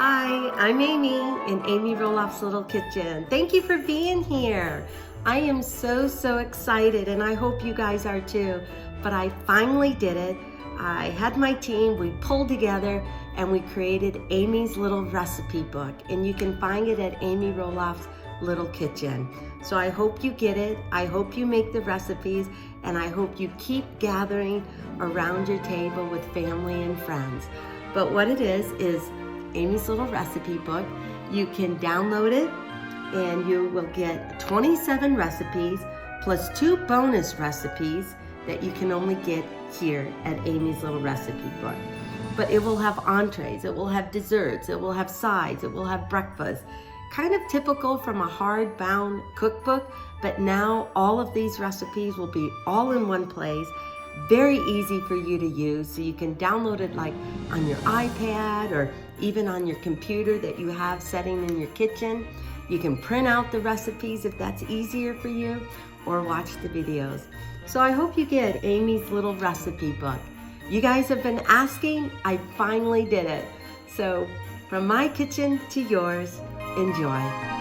Hi, I'm Amy in Amy Roloff Little Kitchen. Thank you for being here. I am so excited and I hope you guys are too, but I finally did it. I had my team, we pulled together and we created Amy's Little Recipe Book, and you can find it at Amy Roloff's Little Kitchen. So I hope you get it, I hope you make the recipes, and I hope you keep gathering around your table with family and friends. But what it is Amy's Little Recipe Book. You can download it and you will get 27 recipes plus 2 bonus recipes that you can only get here at Amy's Little Recipe Book. But it will have entrees, it will have desserts, it will have sides, it will have breakfast. Kind of typical from a hardbound cookbook, but now all of these recipes will be all in one place. Very easy for you to use, so you can download it like on your iPad or even on your computer that you have setting in your kitchen. You can print out the recipes if that's easier for you, or watch the videos. So I hope you get Amy's Little Recipe Book. You guys have been asking, I finally did it. So from my kitchen to yours, enjoy.